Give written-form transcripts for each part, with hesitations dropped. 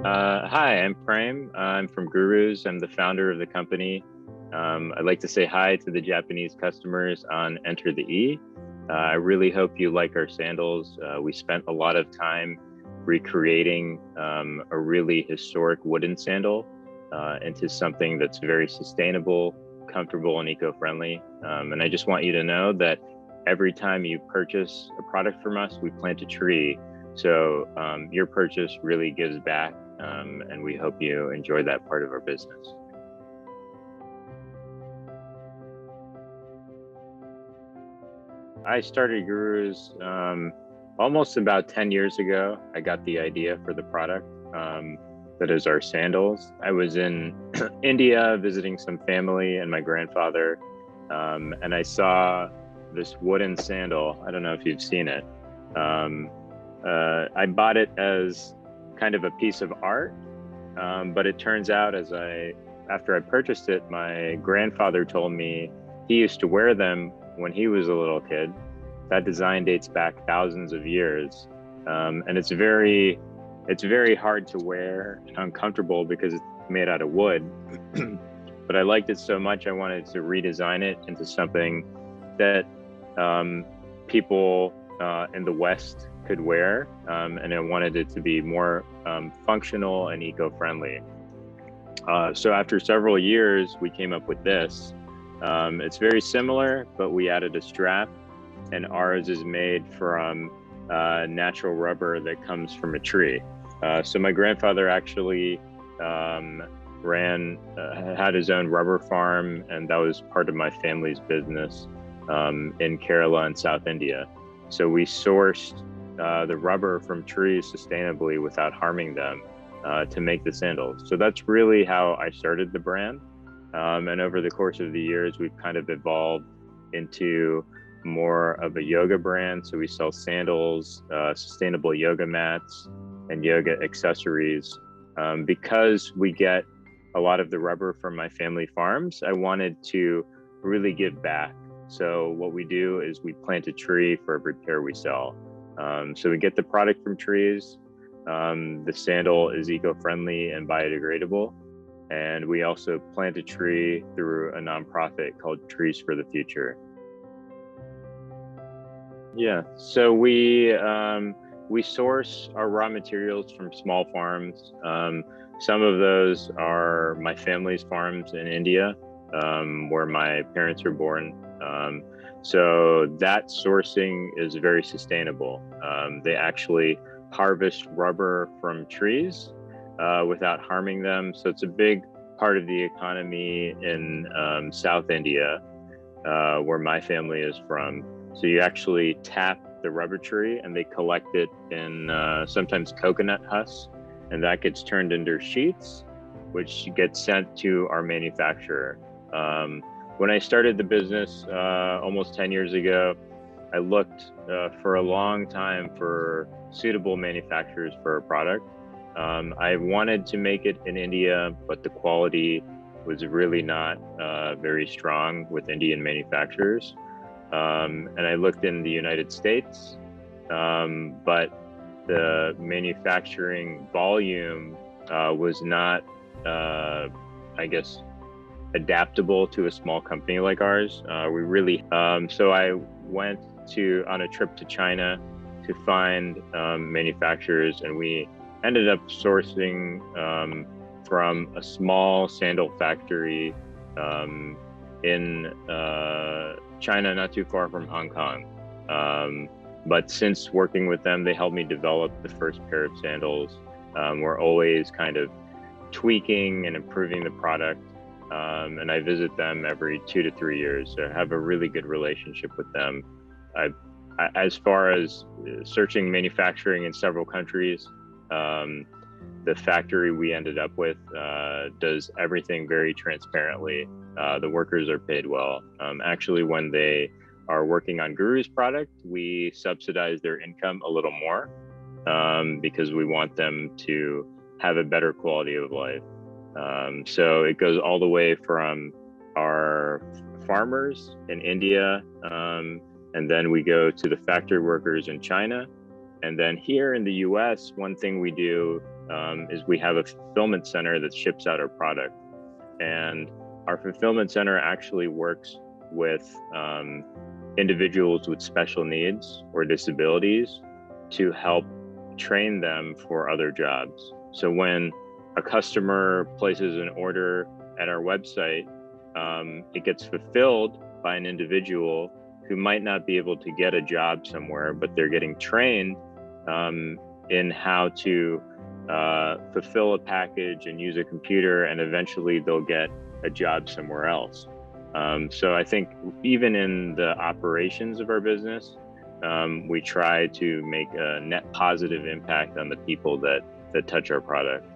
Hi, I'm Prem. I'm from Gurus. I'm the founder of the company. I'd like to say hi to the Japanese customers on Enter the E. I really hope you like our sandals. We spent a lot of time recreating a really historic wooden sandal into something that's very sustainable, comfortable, and eco-friendly. And I just want you to know that every time you purchase a product from us, we plant a tree. So your purchase really gives back, and we hope you enjoy that part of our business. I started Gurus almost about 10 years ago. I got the idea for the product that is our sandals. I was in India visiting some family and my grandfather, and I saw this wooden sandal. I don't know if you've seen it. I bought it as kind of a piece of art, but it turns out after I purchased it, my grandfather told me he used to wear them when he was a little kid. That design dates back thousands of years, and it's very hard to wear and uncomfortable because it's made out of wood. But I liked it so much, I wanted to redesign it into something that people in the West could wear, and I wanted it to be more functional and eco-friendly. So after several years, we came up with this. It's very similar, but we added a strap, and ours is made from natural rubber that comes from a tree. So my grandfather actually had his own rubber farm, and that was part of my family's business in Kerala in South India. So we sourced the rubber from trees sustainably without harming them to make the sandals. So that's really how I started the brand. And over the course of the years, we've kind of evolved into more of a yoga brand. So we sell sandals, sustainable yoga mats, and yoga accessories. Because we get a lot of the rubber from my family farms, I wanted to really give back. So what we do is we plant a tree for every pair we sell. So we get the product from trees. The sandal is eco-friendly and biodegradable. And we also plant a tree through a nonprofit called Trees for the Future. Yeah, so we source our raw materials from small farms. Some of those are my family's farms in India, where my parents were born. So that sourcing is very sustainable. They actually harvest rubber from trees without harming them. So it's a big part of the economy in South India, where my family is from. So you actually tap the rubber tree and they collect it in sometimes coconut husks, and that gets turned into sheets, which gets sent to our manufacturer. When I started the business almost 10 years ago, I looked for a long time for suitable manufacturers for a product. I wanted to make it in India, but the quality was really not very strong with Indian manufacturers. And I looked in the United States, but the manufacturing volume was not, I guess, adaptable to a small company like ours. So I went on a trip to China to find manufacturers, and we ended up sourcing from a small sandal factory in China, not too far from Hong Kong. But since working with them, they helped me develop the first pair of sandals. We're always kind of tweaking and improving the product. And I visit them every 2 to 3 years. So I have a really good relationship with them. As far as searching manufacturing in several countries, the factory we ended up with does everything very transparently. The workers are paid well. Actually, when they are working on Guru's product, we subsidize their income a little more because we want them to have a better quality of life. So it goes all the way from our farmers in India, and then we go to the factory workers in China. And then here in the US, one thing we do is we have a fulfillment center that ships out our product. And our fulfillment center actually works with individuals with special needs or disabilities to help train them for other jobs. So when a customer places an order at our website, it gets fulfilled by an individual who might not be able to get a job somewhere, but they're getting trained in how to fulfill a package and use a computer, and eventually they'll get a job somewhere else. So I think even in the operations of our business, we try to make a net positive impact on the people that touch our product.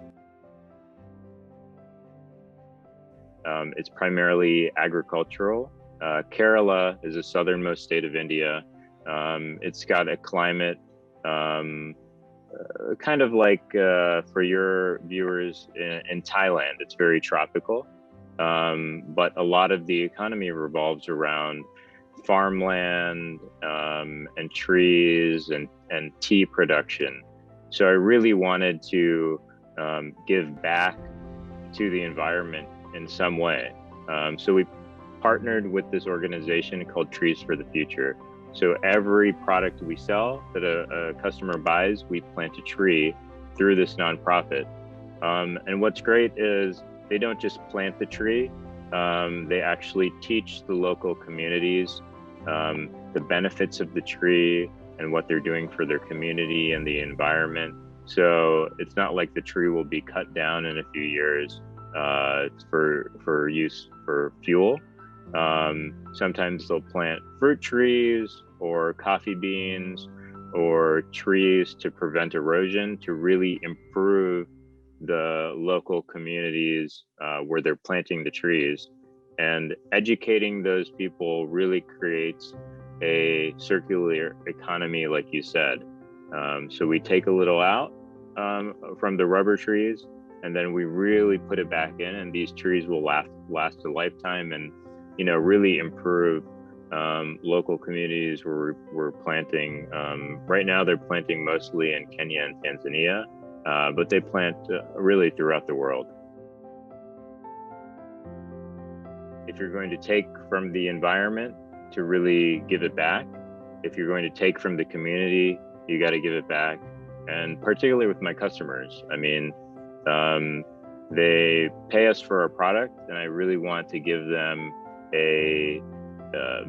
It's primarily agricultural. Kerala is the southernmost state of India. It's got a climate kind of like for your viewers in Thailand, it's very tropical. But a lot of the economy revolves around farmland and trees and tea production. So I really wanted to give back to the environment in some way. So we partnered with this organization called Trees for the Future. So every product we sell that a customer buys, we plant a tree through this nonprofit. And what's great is they don't just plant the tree, they actually teach the local communities the benefits of the tree and what they're doing for their community and the environment. So it's not like the tree will be cut down in a few years. It's for use for fuel. Sometimes they'll plant fruit trees or coffee beans or trees to prevent erosion, to really improve the local communities where they're planting the trees. And educating those people really creates a circular economy, like you said. So we take a little out from the rubber trees, and then we really put it back in, and these trees will last a lifetime, and really improve local communities where we're planting. Right now they're planting mostly in Kenya and Tanzania, but they plant really throughout the world. If you're going to take from the environment to really give it back, if you're going to take from the community, you got to give it back. And particularly with my customers, I mean, they pay us for our product, and I really want to give them a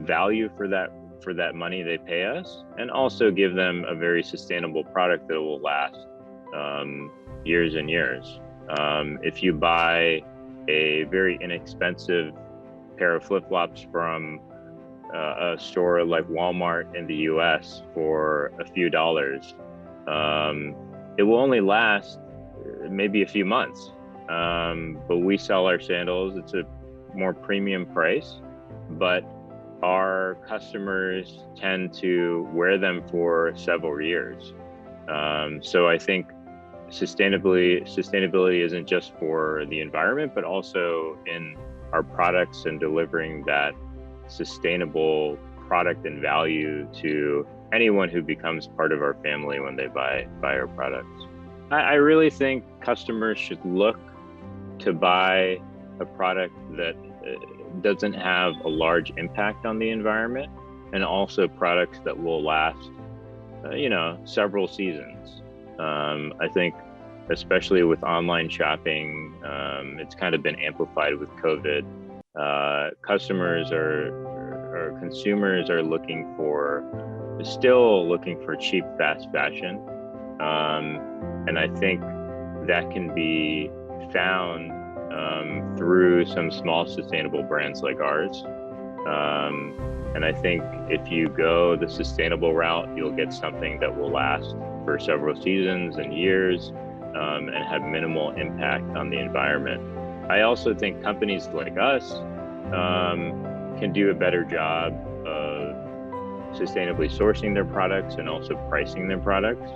value for that money they pay us, and also give them a very sustainable product that will last years and years. If you buy a very inexpensive pair of flip-flops from a store like Walmart in the US for a few dollars, it will only last maybe a few months. But we sell our sandals, it's a more premium price, but our customers tend to wear them for several years. So I think sustainability isn't just for the environment, but also in our products and delivering that sustainable product and value to anyone who becomes part of our family when they buy our products. I really think customers should look to buy a product that doesn't have a large impact on the environment, and also products that will last, several seasons. I think especially with online shopping, it's kind of been amplified with COVID. Consumers are still looking for cheap, fast fashion. And I think that can be found through some small sustainable brands like ours. And I think if you go the sustainable route, you'll get something that will last for several seasons and years, and have minimal impact on the environment. I also think companies like us can do a better job of sustainably sourcing their products and also pricing their products.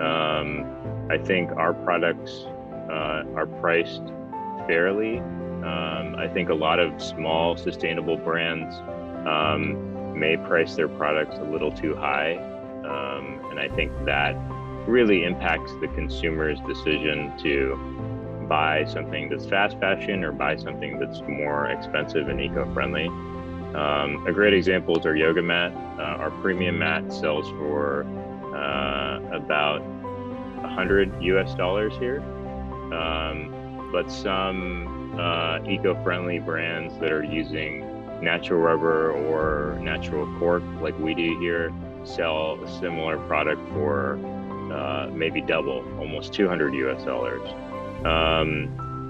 I think our products are priced fairly. I think a lot of small sustainable brands may price their products a little too high. And I think that really impacts the consumer's decision to buy something that's fast fashion or buy something that's more expensive and eco-friendly. A great example is our yoga mat. Our premium mat sells for about $100 here. But some eco-friendly brands that are using natural rubber or natural cork, like we do here, sell a similar product for maybe double, almost $200.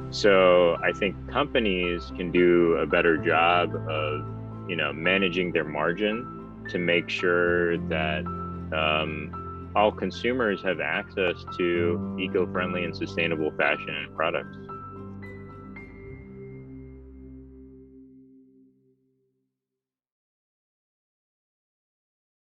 So I think companies can do a better job of, managing their margin to make sure that all consumers have access to eco-friendly and sustainable fashion and products.